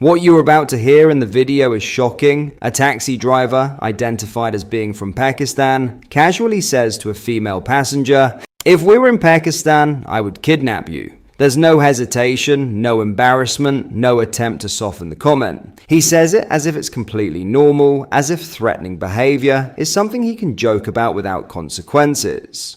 What you're about to hear in the video is shocking. A taxi driver, identified as being from Pakistan, casually says to a female passenger, "If we were in Pakistan, I would kidnap you." There's no hesitation, no embarrassment, no attempt to soften the comment. He says it as if it's completely normal, as if threatening behavior is something he can joke about without consequences.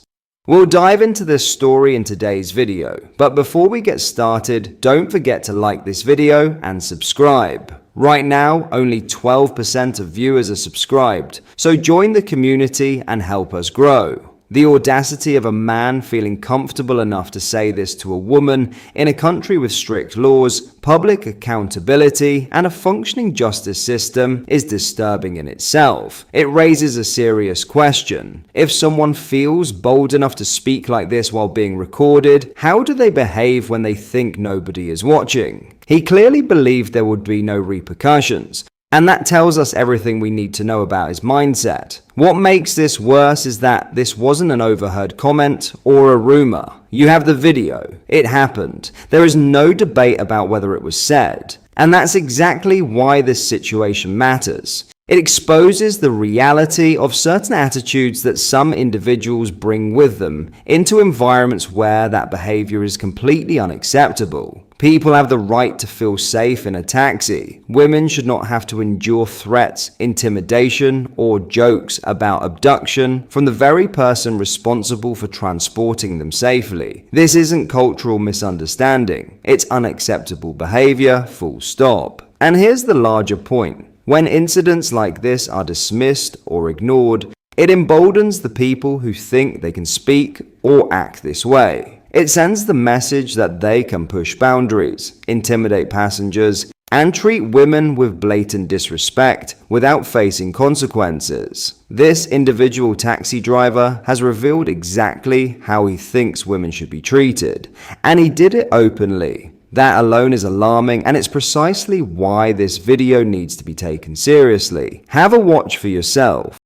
We'll dive into this story in today's video, but before we get started, don't forget to like this video and subscribe. Right now, only 12% of viewers are subscribed, so join the community and help us grow. The audacity of a man feeling comfortable enough to say this to a woman in a country with strict laws, public accountability, and a functioning justice system is disturbing in itself. It raises a serious question. If someone feels bold enough to speak like this while being recorded, how do they behave when they think nobody is watching? He clearly believed there would be no repercussions. And that tells us everything we need to know about his mindset. What makes this worse is that this wasn't an overheard comment or a rumor. You have the video. It happened. There is no debate about whether it was said. And that's exactly why this situation matters. It exposes the reality of certain attitudes that some individuals bring with them into environments where that behavior is completely unacceptable. People have the right to feel safe in a taxi. Women should not have to endure threats, intimidation, or jokes about abduction from the very person responsible for transporting them safely. This isn't cultural misunderstanding. It's unacceptable behavior, full stop. And here's the larger point. When incidents like this are dismissed or ignored, it emboldens the people who think they can speak or act this way. It sends the message that they can push boundaries, intimidate passengers, and treat women with blatant disrespect without facing consequences. This individual taxi driver has revealed exactly how he thinks women should be treated, and he did it openly. That alone is alarming, and it's precisely why this video needs to be taken seriously. Have a watch for yourself.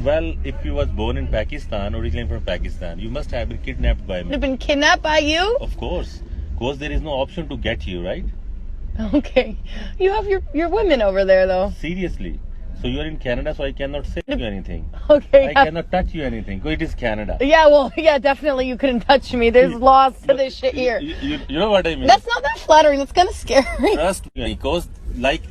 Well, if you was born in Pakistan, originally from Pakistan, you must have been kidnapped by me. You've been kidnapped by you? Of course. Because there is no option to get you, right? Okay. You have your women over there, though. Seriously. So you are in Canada, so I cannot say you anything. Okay. I cannot touch you anything. Because it is Canada. Yeah, well, yeah, definitely you couldn't touch me. There's laws to this shit here. You know what I mean? That's not that flattering. That's kind of scary. Trust me. Because, like,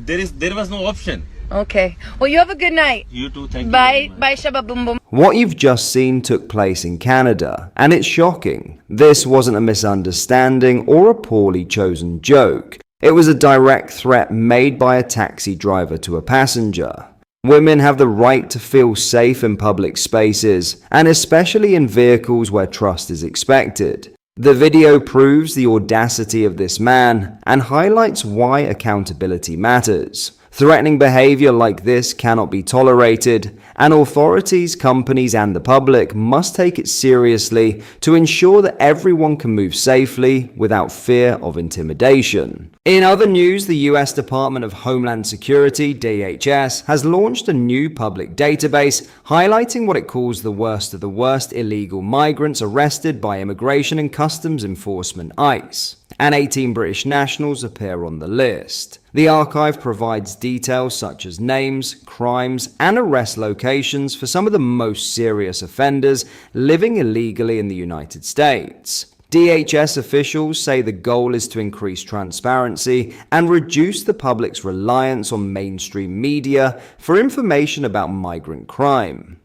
there was no option. Okay. Well, you have a good night. You too. Thank you. Bye. Bye, Shabba Boom Boom. What you've just seen took place in Canada, and it's shocking. This wasn't a misunderstanding or a poorly chosen joke. It was a direct threat made by a taxi driver to a passenger. Women have the right to feel safe in public spaces, and especially in vehicles where trust is expected. The video proves the audacity of this man and highlights why accountability matters. Threatening behavior like this cannot be tolerated, and authorities, companies, and the public must take it seriously to ensure that everyone can move safely without fear of intimidation. In other news, the US Department of Homeland Security, DHS, has launched a new public database highlighting what it calls the worst of the worst illegal migrants arrested by Immigration and Customs Enforcement (ICE). And 18 British nationals appear on the list. The archive provides details such as names, crimes, and arrest locations for some of the most serious offenders living illegally in the United States. DHS officials say the goal is to increase transparency and reduce the public's reliance on mainstream media for information about migrant crime.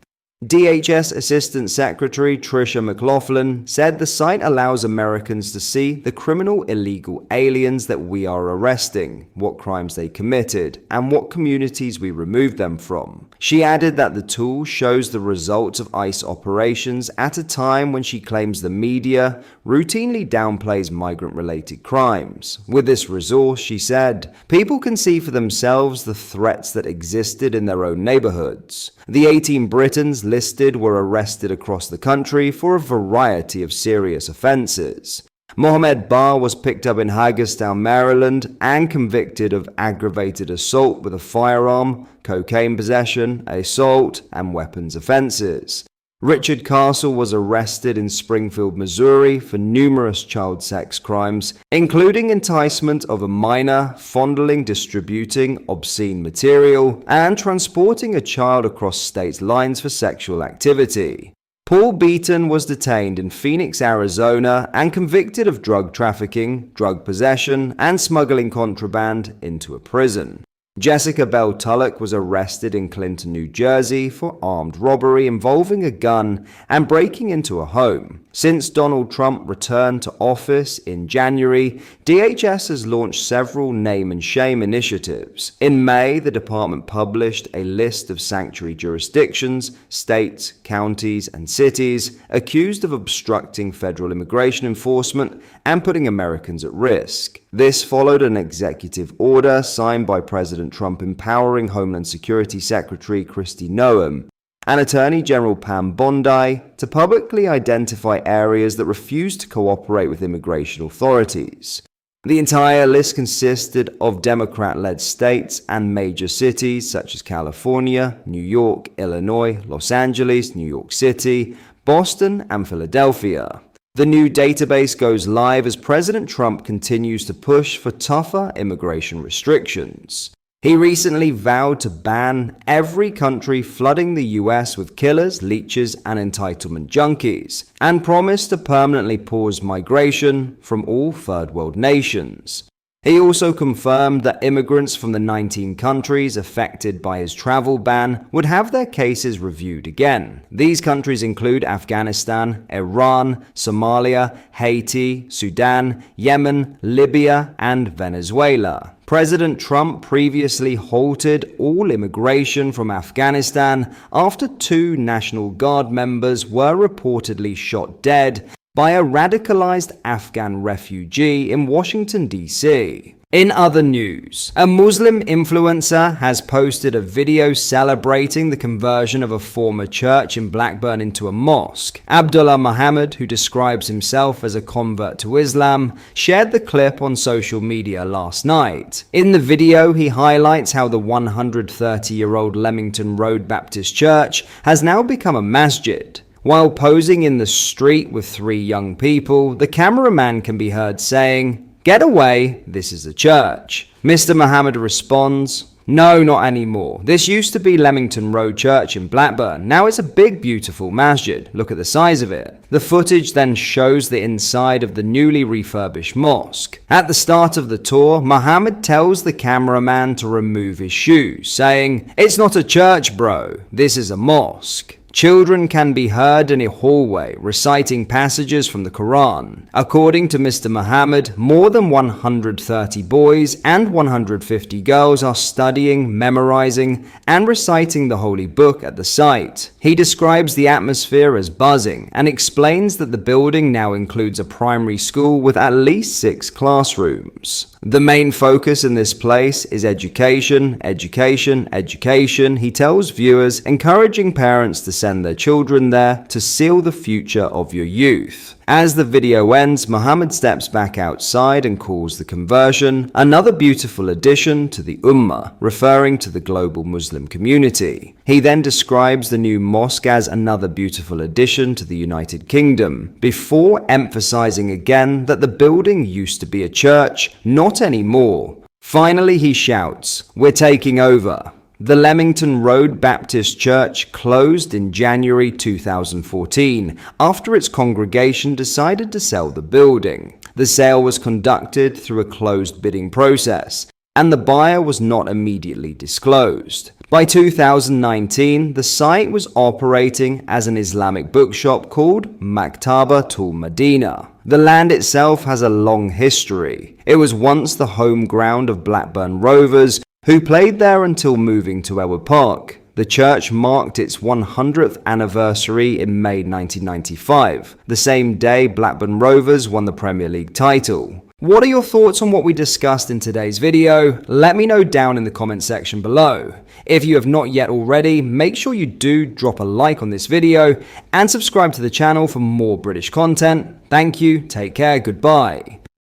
DHS Assistant Secretary Tricia McLaughlin said the site allows Americans to see the criminal illegal aliens that we are arresting, what crimes they committed, and what communities we removed them from. She added that the tool shows the results of ICE operations at a time when she claims the media routinely downplays migrant-related crimes. With this resource, she said, people can see for themselves the threats that existed in their own neighborhoods. The 18 Britons listed were arrested across the country for a variety of serious offenses. Mohammed Barr was picked up in Hagerstown, Maryland, and convicted of aggravated assault with a firearm, cocaine possession, assault, and weapons offenses. Richard Castle was arrested in Springfield, Missouri for numerous child sex crimes, including enticement of a minor, fondling, distributing obscene material, and transporting a child across state lines for sexual activity. Paul Beaton was detained in Phoenix, Arizona, and convicted of drug trafficking, drug possession, and smuggling contraband into a prison. Jessica Bell Tulloch was arrested in Clinton, New Jersey for armed robbery involving a gun and breaking into a home. Since Donald Trump returned to office in January, DHS has launched several name and shame initiatives. In May, the department published a list of sanctuary jurisdictions, states, counties, and cities accused of obstructing federal immigration enforcement and putting Americans at risk. This followed an executive order signed by President Trump empowering Homeland Security Secretary Kristi Noem and Attorney General Pam Bondi to publicly identify areas that refuse to cooperate with immigration authorities. The entire list consisted of Democrat-led states and major cities such as California, New York, Illinois, Los Angeles, New York City, Boston, and Philadelphia. The new database goes live as President Trump continues to push for tougher immigration restrictions. He recently vowed to ban every country flooding the US with killers, leeches, and entitlement junkies, and promised to permanently pause migration from all third world nations. He also confirmed that immigrants from the 19 countries affected by his travel ban would have their cases reviewed again. These countries include Afghanistan, Iran, Somalia, Haiti, Sudan, Yemen, Libya, and Venezuela. President Trump previously halted all immigration from Afghanistan after 2 National Guard members were reportedly shot dead by a radicalized Afghan refugee in Washington, D.C. In other news, a Muslim influencer has posted a video celebrating the conversion of a former church in Blackburn into a mosque. Abdullah Muhammad, who describes himself as a convert to Islam, shared the clip on social media last night. In the video, he highlights how the 130-year-old Leamington Road Baptist Church has now become a masjid. While posing in the street with 3 young people, the cameraman can be heard saying, "Get away, this is a church." Mr. Muhammad responds, "No, not anymore. This used to be Leamington Road Church in Blackburn. Now it's a big, beautiful masjid. Look at the size of it." The footage then shows the inside of the newly refurbished mosque. At the start of the tour, Muhammad tells the cameraman to remove his shoes, saying, "It's not a church, bro. This is a mosque." Children can be heard in a hallway reciting passages from the Quran. According to Mr. Muhammad, more than 130 boys and 150 girls are studying, memorizing, and reciting the holy book at the site. He describes the atmosphere as buzzing and explains that the building now includes a primary school with at least 6 classrooms. The main focus in this place is education, education, education, he tells viewers, encouraging parents to send their children there to seal the future of your youth. As the video ends, Muhammad steps back outside and calls the conversion another beautiful addition to the Ummah, referring to the global Muslim community. He then describes the new mosque as another beautiful addition to the United Kingdom, before emphasizing again that the building used to be a church, not anymore. Finally, he shouts, "We're taking over." The Leamington Road Baptist Church closed in January 2014 after its congregation decided to sell the building. The sale was conducted through a closed bidding process, and the buyer was not immediately disclosed. By 2019, the site was operating as an Islamic bookshop called Maktabatul Madina. The land itself has a long history. It was once the home ground of Blackburn Rovers, who played there until moving to Elwood Park. The church marked its 100th anniversary in May 1995, the same day Blackburn Rovers won the Premier League title. What are your thoughts on what we discussed in today's video? Let me know down in the comment section below. If you have not yet already, make sure you do drop a like on this video and subscribe to the channel for more British content. Thank you, take care, goodbye.